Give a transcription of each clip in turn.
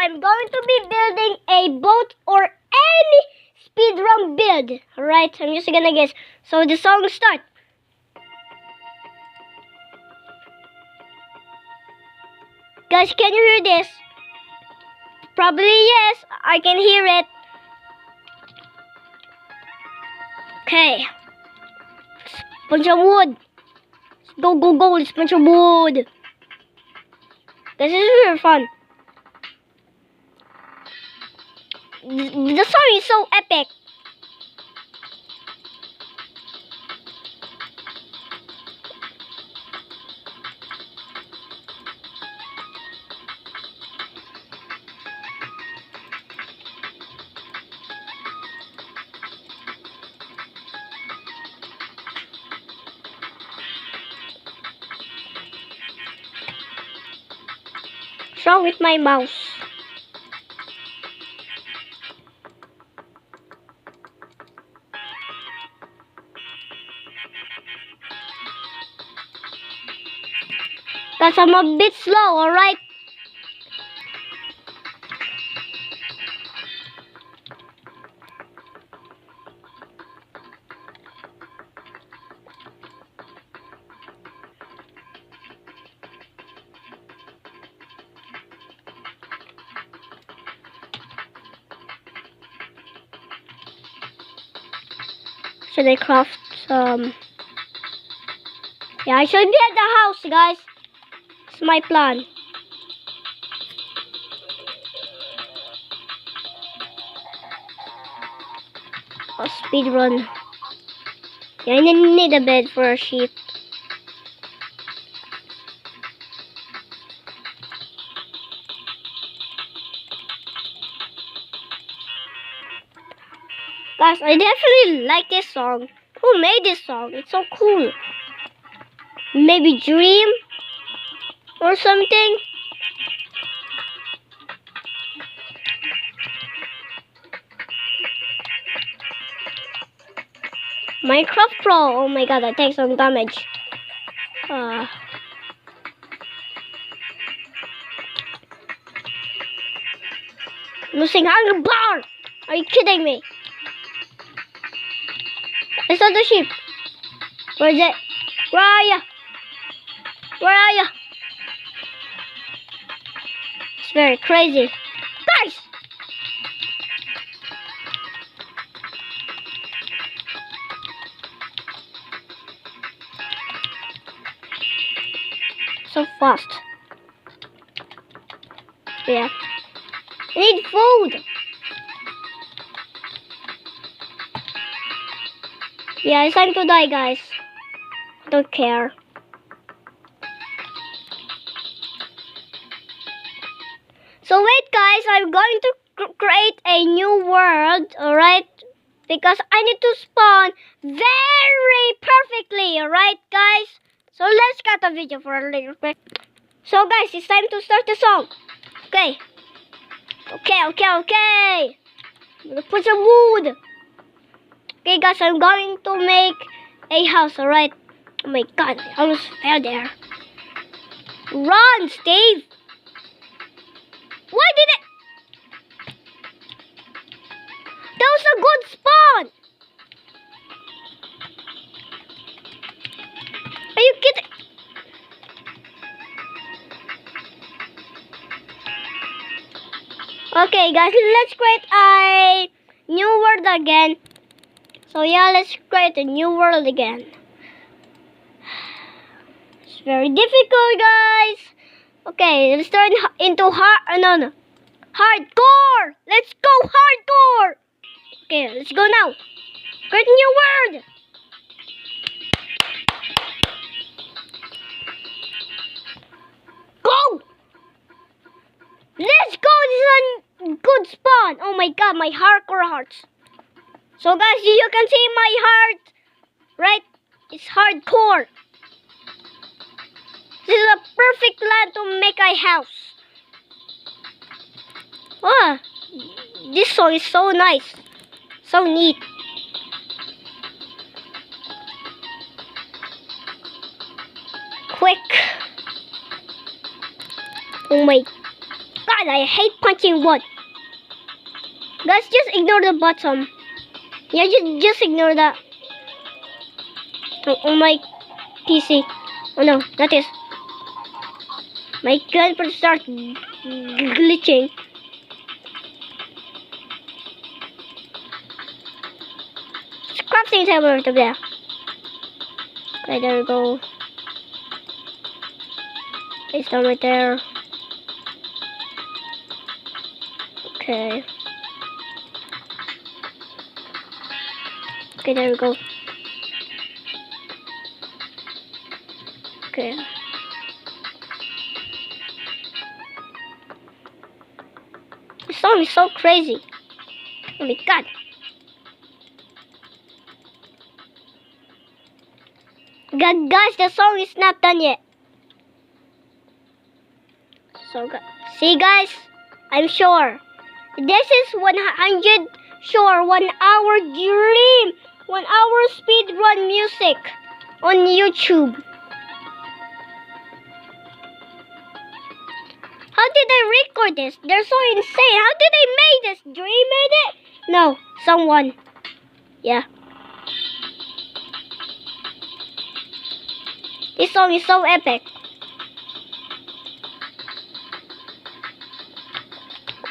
I'm going to be building a boat or any speedrun build. Alright, I'm just gonna guess. So the song starts. Guys, can you hear this? Probably yes, I can hear it. Okay. Bunch of wood. Go, go, go. Let's bunch of wood. This is really fun. The song is so epic. What's wrong with my mouse? Guys, I'm a bit slow, alright? Should I craft some? Yeah, I should be at the house, guys. It's my plan. A speed run. Yeah, I need a bed for a sheep. Guys, I definitely like this song. Who made this song? It's so cool. Maybe Dream or something. Minecraft Pro. Oh my god, I take some damage. Losing hunger bar. Are you kidding me? I saw the sheep. Where is it? Where are you? Where are you? It's very crazy. Guys! So fast. Yeah. I need food. Yeah, it's time to die, guys. Don't care. So wait, guys. I'm going to create a new world, alright? Because I need to spawn very perfectly, alright, guys? So let's cut the video for a little bit. So guys, it's time to start the song. Okay. Okay. I'm gonna put some wood. Okay, guys, I'm going to make a house, alright? Oh my god, I almost fell there. Run, Steve! Why did it? That was a good spawn! Are you kidding? Okay, guys, let's create a new world again. So yeah, let's create a new world again. It's very difficult, guys. Okay, let's turn into hardcore. Let's go hardcore. Okay, let's go now. Create a new world. Go. Let's go. This is a good spawn. Oh my god, my hardcore hearts. So guys, you can see my heart, right? It's hardcore. This is a perfect land to make a house. Wow, this song is so nice, so neat. Quick. Oh my God, I hate punching wood. Guys, just ignore the bottom. Yeah, just ignore that. On my PC. Oh no, that is. My grandpa start glitching. It's crafting table right up there. Okay, there we go. It's down right there. Okay. Okay, there we go. Okay. This song is so crazy. Oh my god. Guys, the song is not done yet. So, see guys, I'm sure. This is 100 sure 1 hour dream. 1 hour speedrun music on YouTube. How did I record this? They're so insane. How did they make this? Dream made it? No, someone. Yeah. This song is so epic.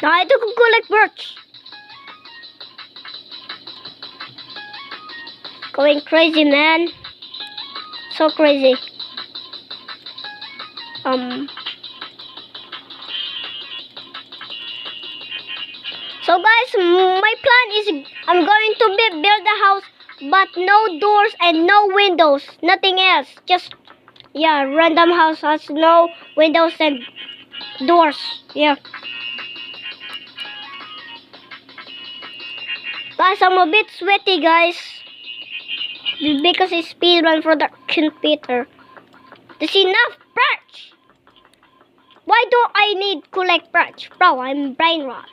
Now I have to collect birch. Going crazy, man. So crazy. So guys, my plan is I'm going to build a house, but no doors and no windows. Nothing else. Just, yeah, random house has no windows and doors. Yeah. Guys, I'm a bit sweaty, guys. Because it's speedrun for the computer. There's enough birch. Why do I need collect birch? Bro, I'm brain rot.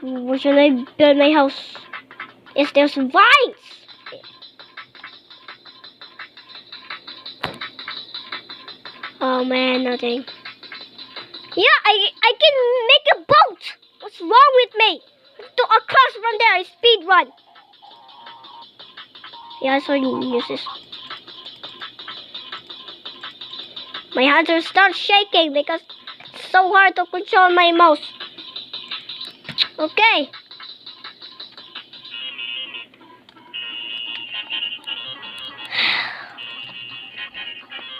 Where should I build my house? Is there's vines? Oh man, nothing. Yeah, I can make a boat. What's wrong with me? To across from there, speed run. Yeah, so you use this. My hands will start shaking because it's so hard to control my mouse. Okay.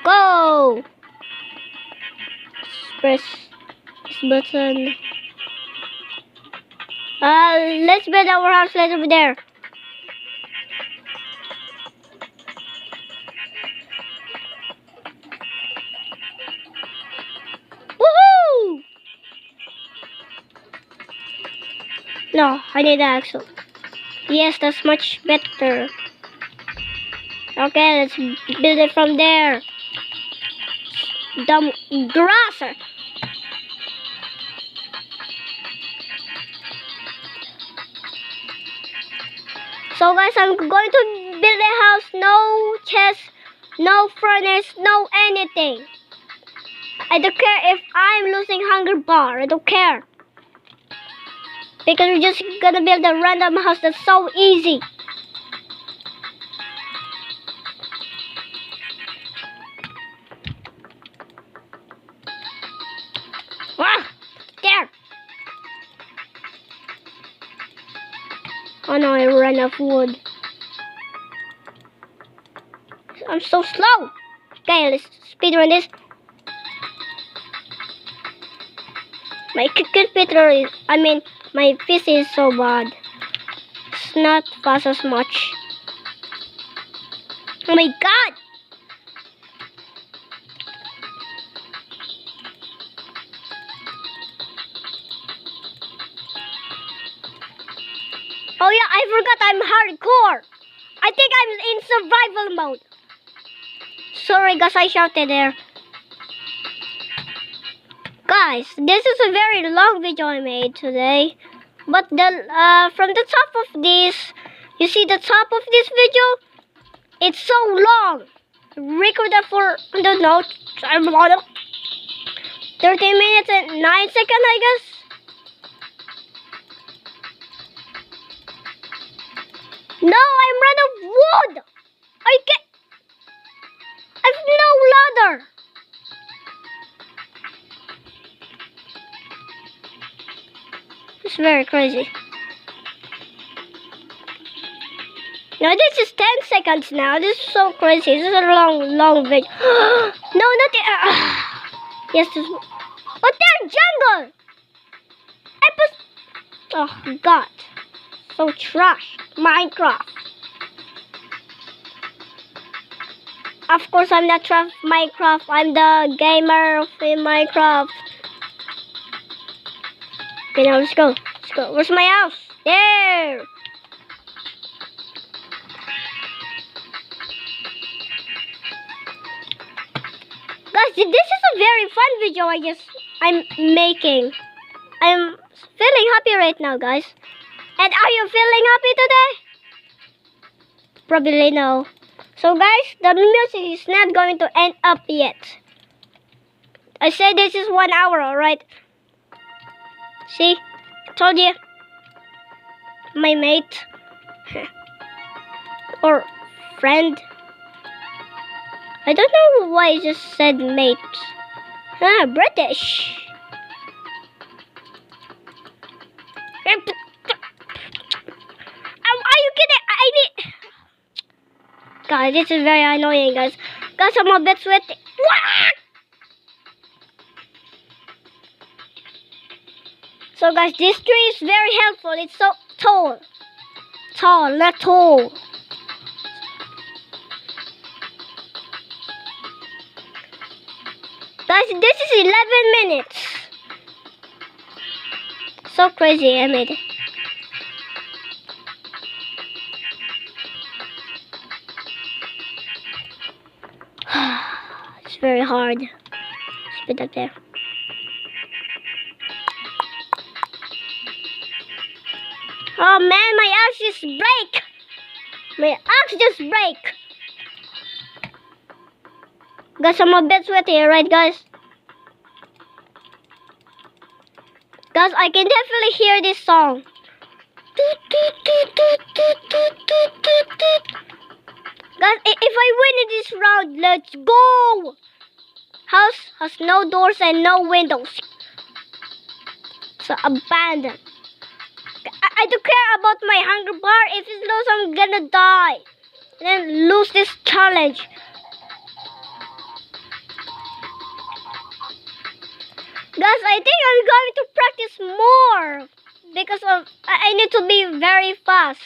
Go. Press this button. Let's build our house right over there. Woohoo! No, I need the axle. Yes, that's much better. Okay, let's build it from there. Dumb grasser. So guys, I'm going to build a house, no chest, no furnace, no anything. I don't care if I'm losing hunger bar, I don't care. Because we're just gonna build a random house that's so easy. Ah, there. Oh no, I ran out of wood. I'm so slow. Okay, let's speedrun this. My computer is, my PC is so bad. It's not fast as much. Oh my god! Oh yeah, I forgot I'm hardcore. I think I'm in survival mode. Sorry guys, I shouted there. Guys, this is a very long video I made today. But the from the top of this, you see the top of this video? It's so long. Recorded for, I don't know, 13 minutes and 9 seconds, I guess. No, I'm out of wood. I can't. I've no ladder. It's very crazy. No, this is 10 seconds now. This is so crazy. This is a long video. No, not the. Yes, this. But they're jungle. Oh God, so trash. Minecraft. Of course, I'm not trash Minecraft. I'm the gamer of Minecraft. Okay, now let's go. Let's go. Where's my house? There. Guys, this is a very fun video I'm making. I'm feeling happy right now, guys. And are you feeling happy today? Probably no. So guys, the music is not going to end up yet. I said this is 1 hour, alright? See? I told you. My mate. Or friend. I don't know why I just said mate. British. Are you kidding? I need... God, this is very annoying, guys. Guys, I'm a bit sweaty. So, guys, this tree is very helpful. It's so tall. Tall, not tall. Guys, this is 11 minutes. So crazy, I made it. It's very hard. Spit up there. Oh man, my axe just break. My axe just break. Guys, I'm a bit sweaty, right, guys? Guys, I can definitely hear this song. Guys, if I win in this round, let's go! House has no doors and no windows. So abandoned. I don't care about my hunger bar. If it loses, I'm gonna die. And then lose this challenge. Guys, I think I'm going to practice more because of I need to be very fast.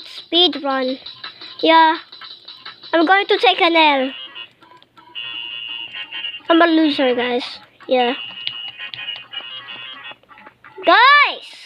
Speed run. Yeah. I'm going to take an L. I'm a loser, guys. Yeah. Guys!